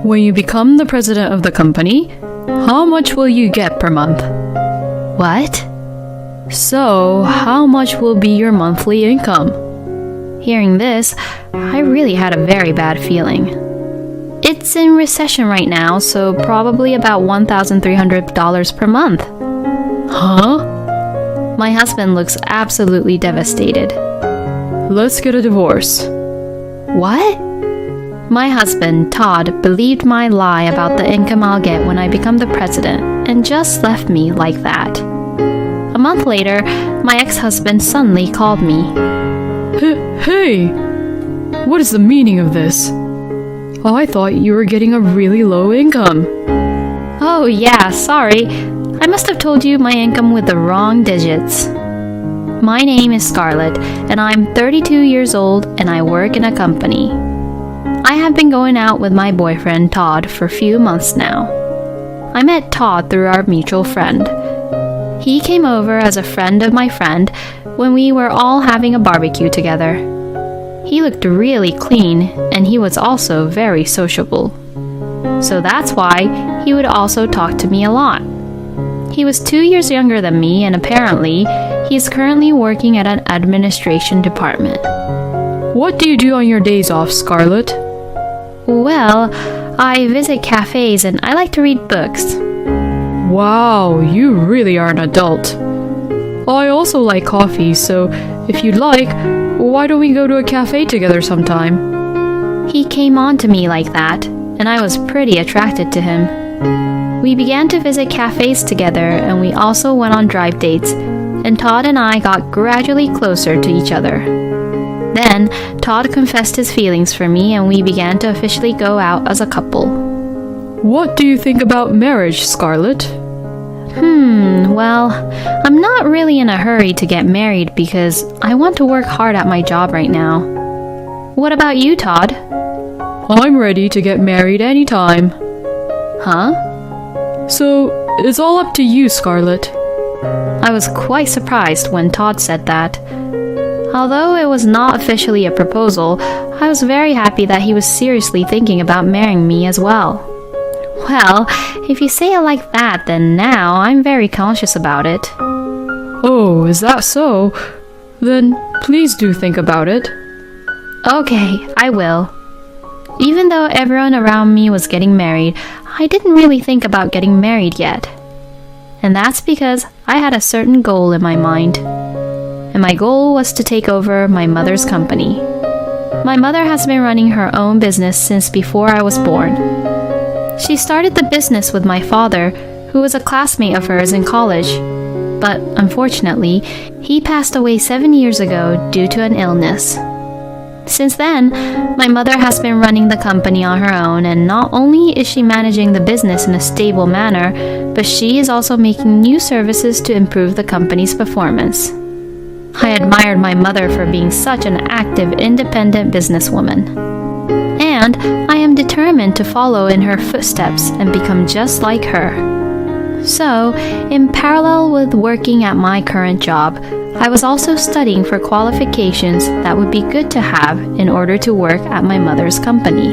When you become the president of the company, how much will you get per month? What? So, how much will be your monthly income? Hearing this, I really had a very bad feeling. It's in recession right now, so probably about $1,300 per month. Huh? My husband looks absolutely devastated. Let's get a divorce. What? My husband, Todd, believed my lie about the income I'll get when I become the president and just left me like that. A month later, my ex-husband suddenly called me. Hey! What is the meaning of this? I thought you were getting a really low income. Oh yeah, sorry. I must have told you my income with the wrong digits. My name is Scarlett, and I'm 32 years old and I work in a company. I have been going out with my boyfriend Todd for a few months now. I met Todd through our mutual friend. He came over as a friend of my friend when we were all having a barbecue together. He looked really clean, and he was also very sociable. So that's why he would also talk to me a lot. He was 2 years younger than me, and apparently, he is currently working at an administration department. What do you do on your days off, Scarlett? Well, I visit cafes and I like to read books. Wow, you really are an adult. I also like coffee, so if you'd like, why don't we go to a cafe together sometime? He came on to me like that, and I was pretty attracted to him. We began to visit cafes together, and we also went on drive dates, and Todd and I got gradually closer to each other. Then, Todd confessed his feelings for me, and we began to officially go out as a couple. What do you think about marriage, Scarlett? Well, I'm not really in a hurry to get married because I want to work hard at my job right now. What about you, Todd? I'm ready to get married anytime. Huh? So, it's all up to you, Scarlett. I was quite surprised when Todd said that. Although it was not officially a proposal, I was very happy that he was seriously thinking about marrying me as well. Well, if you say it like that, then now I'm very conscious about it. Oh, is that so? Then please do think about it. Okay, I will. Even though everyone around me was getting married, I didn't really think about getting married yet. And that's because I had a certain goal in my mind. And my goal was to take over my mother's company. My mother has been running her own business since before I was born. She started the business with my father, who was a classmate of hers in college. But unfortunately, he passed away 7 years ago due to an illness. Since then, my mother has been running the company on her own, and not only is she managing the business in a stable manner, but she is also making new services to improve the company's performance. I admired my mother for being such an active, independent businesswoman. And I am determined to follow in her footsteps and become just like her. So, in parallel with working at my current job, I was also studying for qualifications that would be good to have in order to work at my mother's company.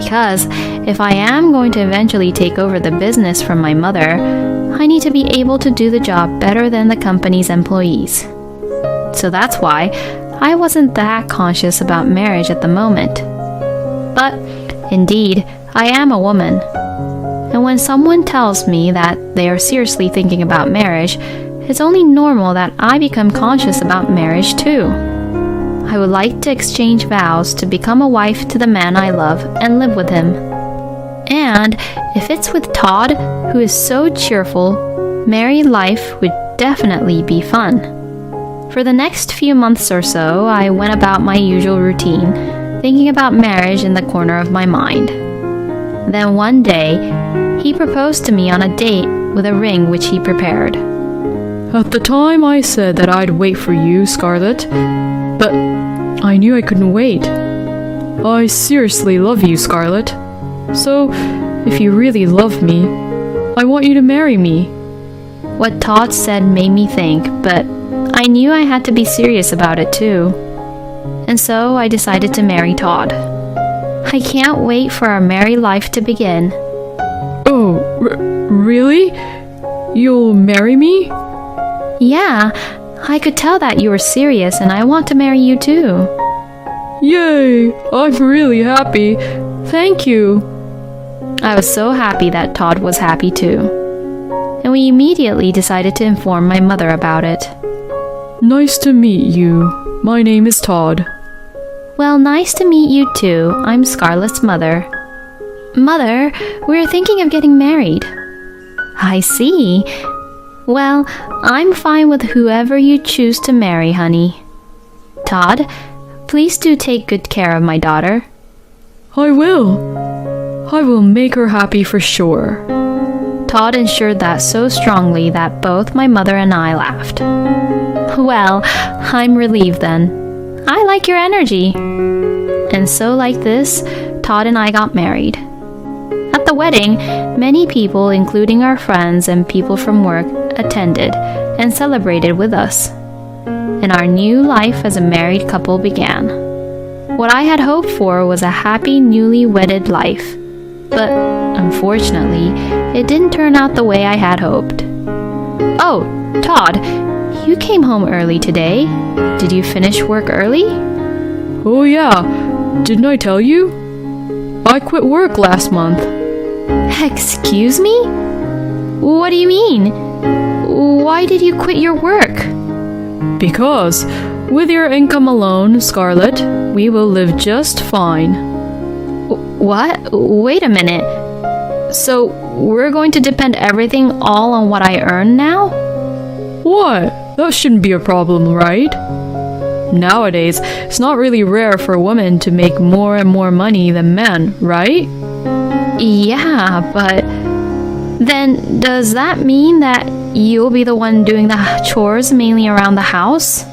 Because if I am going to eventually take over the business from my mother, I need to be able to do the job better than the company's employees. So that's why I wasn't that conscious about marriage at the moment. But, indeed, I am a woman. And when someone tells me that they are seriously thinking about marriage, it's only normal that I become conscious about marriage too. I would like to exchange vows to become a wife to the man I love and live with him. And if it's with Todd, who is so cheerful, married life would definitely be fun. For the next few months or so, I went about my usual routine, thinking about marriage in the corner of my mind. Then one day, he proposed to me on a date with a ring which he prepared. At the time I said that I'd wait for you, Scarlett, but I knew I couldn't wait. I seriously love you, Scarlett. So, if you really love me, I want you to marry me. What Todd said made me think, but I knew I had to be serious about it too. And so I decided to marry Todd. I can't wait for our married life to begin. Oh, really? You'll marry me? Yeah, I could tell that you were serious and I want to marry you too. Yay! I'm really happy. Thank you. I was so happy that Todd was happy too. And we immediately decided to inform my mother about it. Nice to meet you. My name is Todd. Well, nice to meet you too. I'm Scarlett's mother. Mother, we're thinking of getting married. I see. Well, I'm fine with whoever you choose to marry, honey. Todd, please do take good care of my daughter. I will. I will make her happy for sure. Todd ensured that so strongly that both my mother and I laughed. Well, I'm relieved then. I like your energy. And so like this, Todd and I got married. At the wedding, many people, including our friends and people from work, attended and celebrated with us. And our new life as a married couple began. What I had hoped for was a happy newly wedded life. But unfortunately, it didn't turn out the way I had hoped. Oh, Todd, you came home early today. Did you finish work early? Oh yeah, didn't I tell you? I quit work last month. Excuse me? What do you mean? Why did you quit your work? Because, with your income alone, Scarlett, we will live just fine. What? Wait a minute. So, we're going to depend everything all on what I earn now? What? That shouldn't be a problem, right? Nowadays, it's not really rare for women to make more and more money than men, right? Yeah, but then does that mean that you'll be the one doing the chores mainly around the house?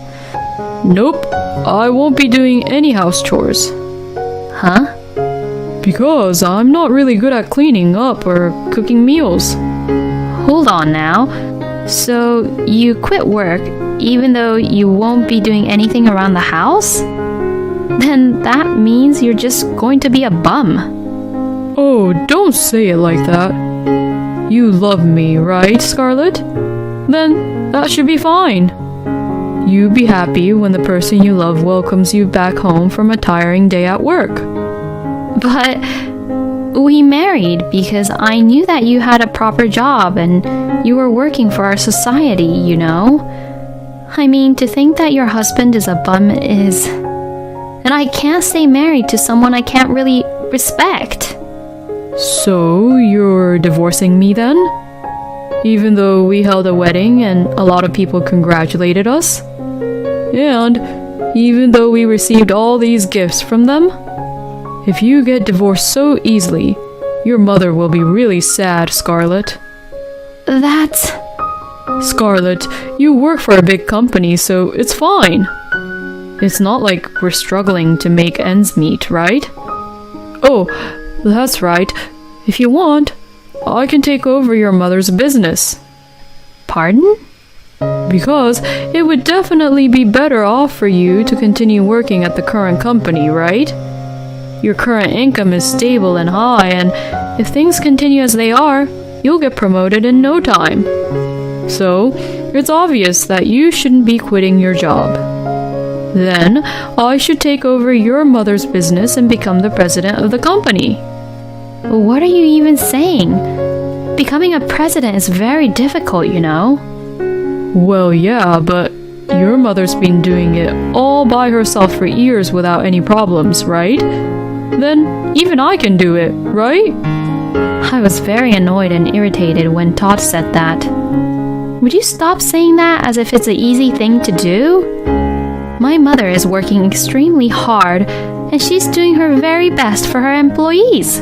Nope, I won't be doing any house chores. Huh? Because I'm not really good at cleaning up or cooking meals. Hold on now. So you quit work even though you won't be doing anything around the house? Then that means you're just going to be a bum. Oh, don't say it like that. You love me, right, Scarlett? Then that should be fine. You be happy when the person you love welcomes you back home from a tiring day at work. But we married because I knew that you had a proper job and you were working for our society, you know? I mean, to think that your husband is a bum is... And I can't stay married to someone I can't really respect. So, you're divorcing me then? Even though we held a wedding and a lot of people congratulated us? And even though we received all these gifts from them? If you get divorced so easily, your mother will be really sad, Scarlett. That's... Scarlett, you work for a big company, so it's fine. It's not like we're struggling to make ends meet, right? Oh, that's right. If you want, I can take over your mother's business. Pardon? Because it would definitely be better off for you to continue working at the current company, right? Your current income is stable and high, and if things continue as they are, you'll get promoted in no time. So, it's obvious that you shouldn't be quitting your job. Then, I should take over your mother's business and become the president of the company. What are you even saying? Becoming a president is very difficult, you know. Well, yeah, but your mother's been doing it all by herself for years without any problems, right? Then even I can do it, right? I was very annoyed and irritated when Todd said that. Would you stop saying that as if it's an easy thing to do? My mother is working extremely hard and she's doing her very best for her employees.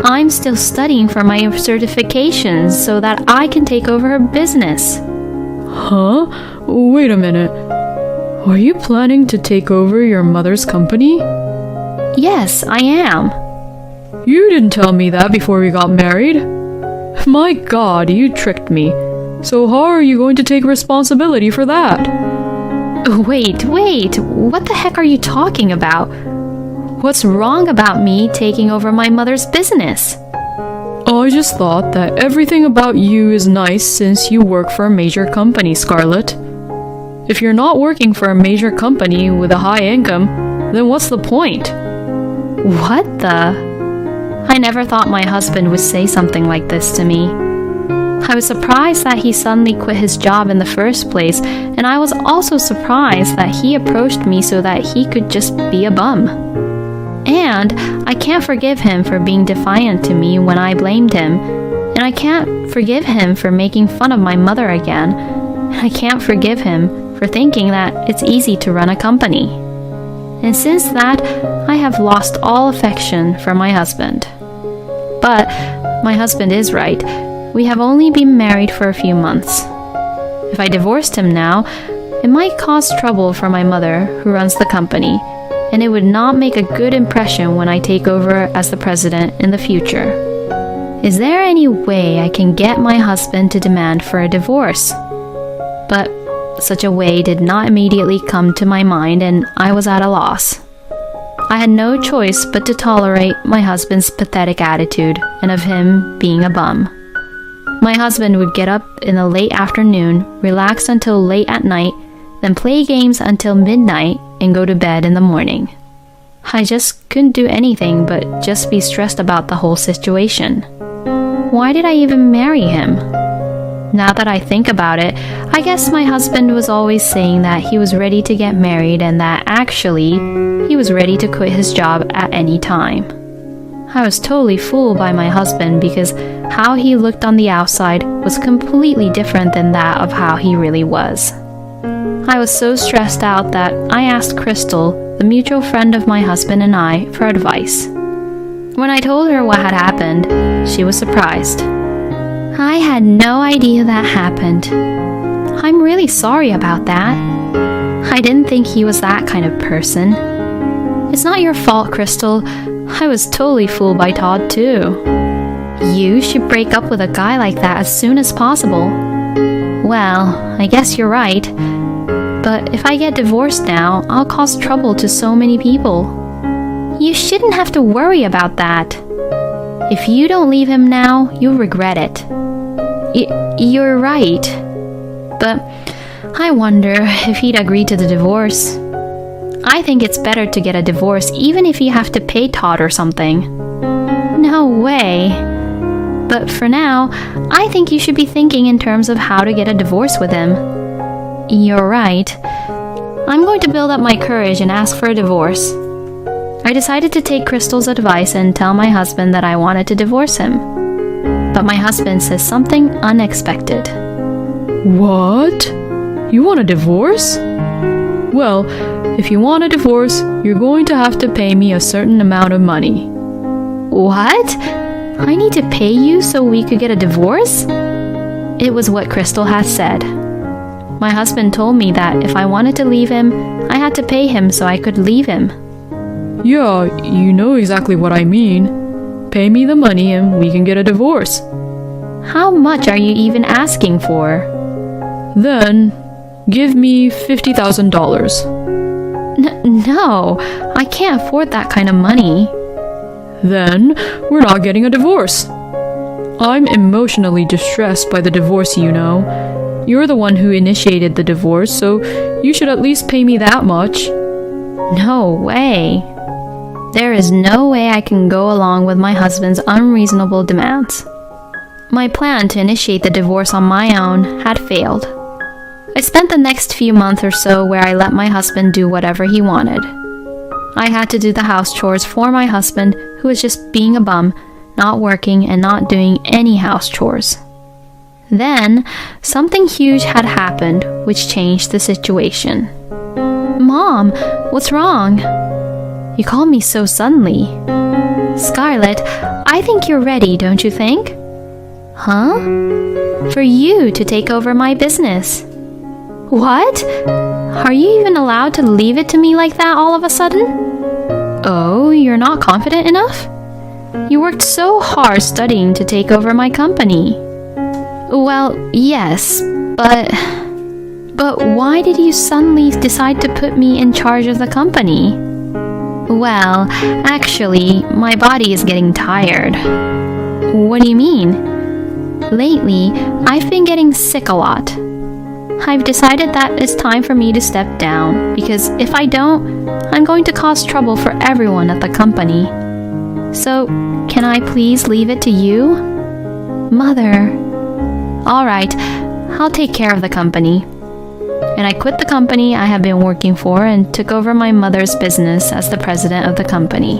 I'm still studying for my certifications so that I can take over her business. Huh? Wait a minute. Are you planning to take over your mother's company? Yes, I am. You didn't tell me that before we got married. My God, you tricked me. So how are you going to take responsibility for that? Wait, what the heck are you talking about? What's wrong about me taking over my mother's business? I just thought that everything about you is nice since you work for a major company, Scarlett. If you're not working for a major company with a high income, then what's the point? What the? I never thought my husband would say something like this to me. I was surprised that he suddenly quit his job in the first place, and I was also surprised that he approached me so that he could just be a bum. And I can't forgive him for being defiant to me when I blamed him, and I can't forgive him for making fun of my mother again, and I can't forgive him for thinking that it's easy to run a company. And since that, I have lost all affection for my husband. But my husband is right. We have only been married for a few months. If I divorced him now, it might cause trouble for my mother, who runs the company, and it would not make a good impression when I take over as the president in the future. Is there any way I can get my husband to demand for a divorce? But such a way did not immediately come to my mind, and I was at a loss. I had no choice but to tolerate my husband's pathetic attitude and of him being a bum. My husband would get up in the late afternoon, relax until late at night, then play games until midnight and go to bed in the morning. I just couldn't do anything but just be stressed about the whole situation. Why did I even marry him? Now that I think about it, I guess my husband was always saying that he was ready to get married and that actually he was ready to quit his job at any time. I was totally fooled by my husband because how he looked on the outside was completely different than that of how he really was. I was so stressed out that I asked Crystal, the mutual friend of my husband and I, for advice. When I told her what had happened, she was surprised. I had no idea that happened. I'm really sorry about that. I didn't think he was that kind of person. It's not your fault, Crystal. I was totally fooled by Todd, too. You should break up with a guy like that as soon as possible. Well, I guess you're right. But if I get divorced now, I'll cause trouble to so many people. You shouldn't have to worry about that. If you don't leave him now, you'll regret it. You're right. But I wonder if he'd agree to the divorce. I think it's better to get a divorce even if you have to pay Todd or something. No way. But for now, I think you should be thinking in terms of how to get a divorce with him. You're right. I'm going to build up my courage and ask for a divorce. I decided to take Crystal's advice and tell my husband that I wanted to divorce him. But my husband says something unexpected. What? You want a divorce? Well, if you want a divorce, you're going to have to pay me a certain amount of money. What? I need to pay you so we could get a divorce? It was what Crystal had said. My husband told me that if I wanted to leave him, I had to pay him so I could leave him. Yeah, you know exactly what I mean. Pay me the money and we can get a divorce. How much are you even asking for? Then, give me $50,000. No, I can't afford that kind of money. Then, we're not getting a divorce. I'm emotionally distressed by the divorce, you know. You're the one who initiated the divorce, so you should at least pay me that much. No way. There is no way I can go along with my husband's unreasonable demands. My plan to initiate the divorce on my own had failed. I spent the next few months or so where I let my husband do whatever he wanted. I had to do the house chores for my husband, who was just being a bum, not working and not doing any house chores. Then, something huge had happened which changed the situation. Mom, what's wrong? You called me so suddenly. Scarlett, I think you're ready, don't you think? Huh? For you to take over my business. What? Are you even allowed to leave it to me like that all of a sudden? Oh, you're not confident enough? You worked so hard studying to take over my company. Well, yes, but why did you suddenly decide to put me in charge of the company? Well, actually, my body is getting tired. What do you mean? Lately, I've been getting sick a lot. I've decided that it's time for me to step down because if I don't, I'm going to cause trouble for everyone at the company. So, can I please leave it to you? Mother. All right, I'll take care of the company. And I quit the company I have been working for and took over my mother's business as the president of the company.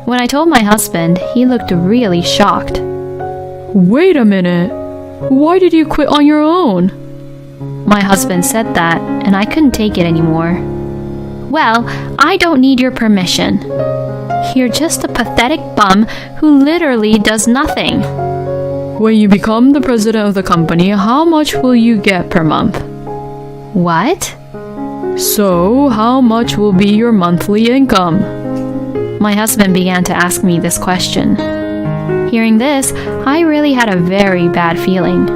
When I told my husband, he looked really shocked. Wait a minute. Why did you quit on your own? My husband said that, and I couldn't take it anymore. Well, I don't need your permission. You're just a pathetic bum who literally does nothing. When you become the president of the company, how much will you get per month? What? So, how much will be your monthly income? My husband began to ask me this question. Hearing this, I really had a very bad feeling.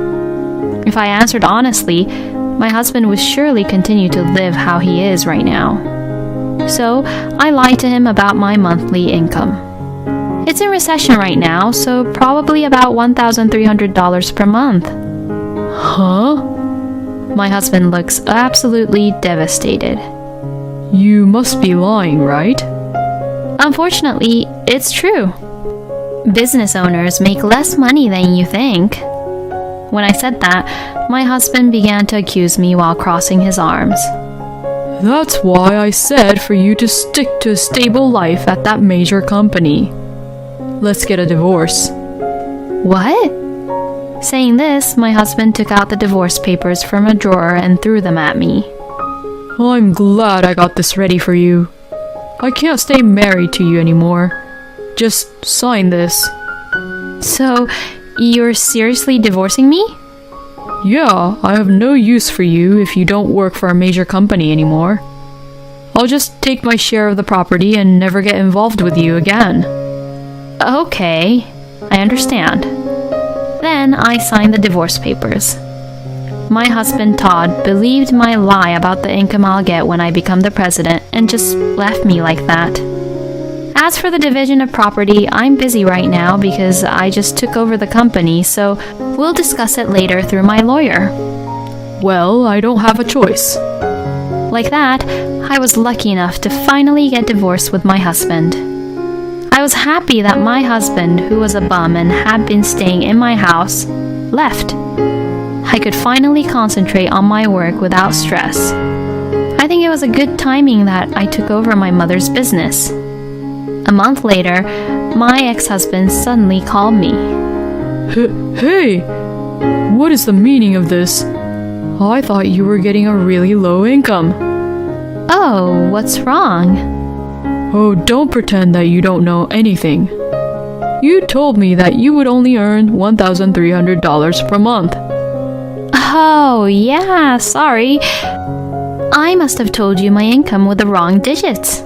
If I answered honestly, my husband would surely continue to live how he is right now. So, I lied to him about my monthly income. It's in recession right now, so probably about $1,300 per month. Huh? My husband looks absolutely devastated. You must be lying, right? Unfortunately, it's true. Business owners make less money than you think. When I said that, my husband began to accuse me while crossing his arms. That's why I said for you to stick to a stable life at that major company. Let's get a divorce. What? Saying this, my husband took out the divorce papers from a drawer and threw them at me. I'm glad I got this ready for you. I can't stay married to you anymore. Just sign this. So, you're seriously divorcing me? Yeah, I have no use for you if you don't work for a major company anymore. I'll just take my share of the property and never get involved with you again. Okay, I understand. Then I signed the divorce papers. My husband Todd believed my lie about the income I'll get when I become the president and just left me like that. As for the division of property, I'm busy right now because I just took over the company, so we'll discuss it later through my lawyer. Well, I don't have a choice. Like that, I was lucky enough to finally get divorced with my husband. I was happy that my husband, who was a bum and had been staying in my house, left. I could finally concentrate on my work without stress. I think it was a good timing that I took over my mother's business. A month later, my ex-husband suddenly called me. Hey, what is the meaning of this? I thought you were getting a really low income. Oh, what's wrong? Oh, don't pretend that you don't know anything. You told me that you would only earn $1,300 per month. Oh, yeah, sorry. I must have told you my income with the wrong digits.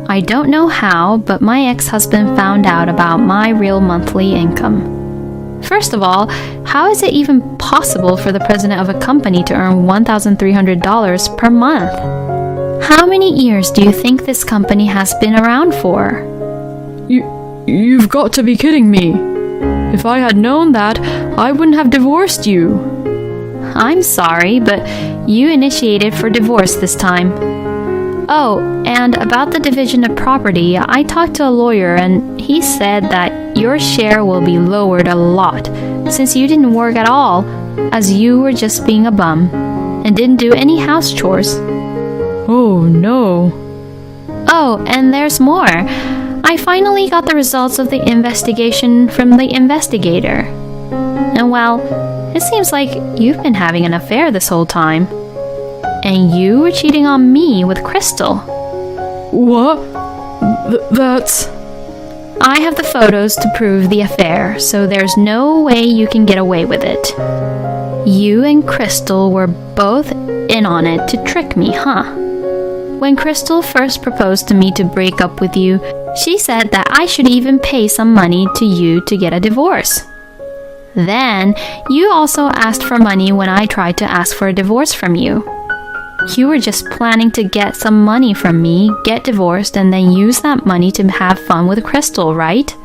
I don't know how, but my ex-husband found out about my real monthly income. First of all, how is it even possible for the president of a company to earn $1,300 per month? How many years do you think this company has been around for? You've got to be kidding me. If I had known that, I wouldn't have divorced you. I'm sorry, but you initiated for divorce this time. Oh, and about the division of property, I talked to a lawyer and he said that your share will be lowered a lot since you didn't work at all, as you were just being a bum and didn't do any house chores. Oh, no. Oh, and there's more. I finally got the results of the investigation from the investigator. And well, it seems like you've been having an affair this whole time. And you were cheating on me with Crystal. What? That's... I have the photos to prove the affair, so there's no way you can get away with it. You and Crystal were both in on it to trick me, huh? When Crystal first proposed to me to break up with you, she said that I should even pay some money to you to get a divorce. Then, you also asked for money when I tried to ask for a divorce from you. You were just planning to get some money from me, get divorced, and then use that money to have fun with Crystal, right?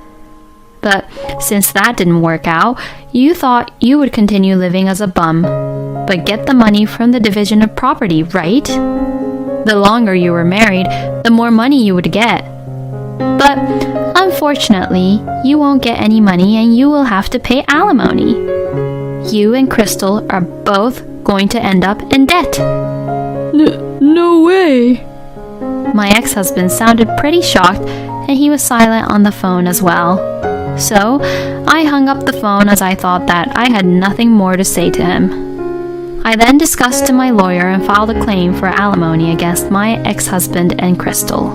But since that didn't work out, you thought you would continue living as a bum, but get the money from the division of property, right? The longer you were married, the more money you would get. But unfortunately, you won't get any money and you will have to pay alimony. You and Crystal are both going to end up in debt. No way. My ex-husband sounded pretty shocked and he was silent on the phone as well. So I hung up the phone as I thought that I had nothing more to say to him. I then discussed to my lawyer and filed a claim for alimony against my ex-husband and Crystal.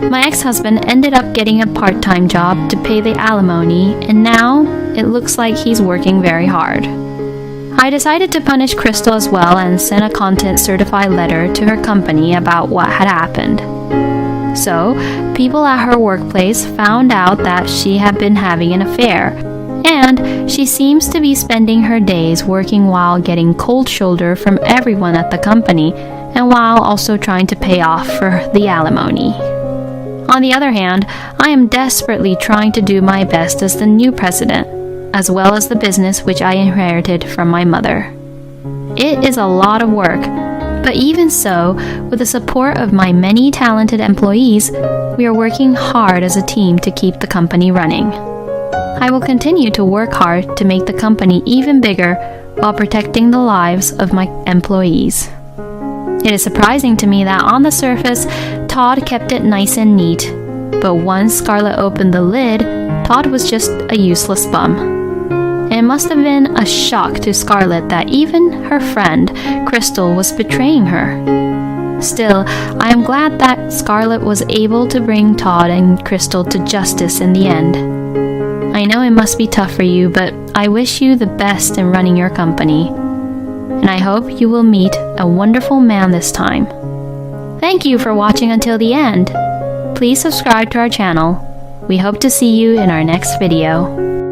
My ex-husband ended up getting a part-time job to pay the alimony, and now it looks like he's working very hard. I decided to punish Crystal as well and sent a content certified letter to her company about what had happened. So, people at her workplace found out that she had been having an affair, and she seems to be spending her days working while getting cold shoulder from everyone at the company, and while also trying to pay off for the alimony. On the other hand, I am desperately trying to do my best as the new president, as well as the business which I inherited from my mother. It is a lot of work, but even so, with the support of my many talented employees, we are working hard as a team to keep the company running. I will continue to work hard to make the company even bigger while protecting the lives of my employees. It is surprising to me that on the surface, Todd kept it nice and neat, but once Scarlett opened the lid, Todd was just a useless bum. It must have been a shock to Scarlett that even her friend, Crystal, was betraying her. Still, I am glad that Scarlett was able to bring Todd and Crystal to justice in the end. I know it must be tough for you, but I wish you the best in running your company. And I hope you will meet a wonderful man this time. Thank you for watching until the end. Please subscribe to our channel. We hope to see you in our next video.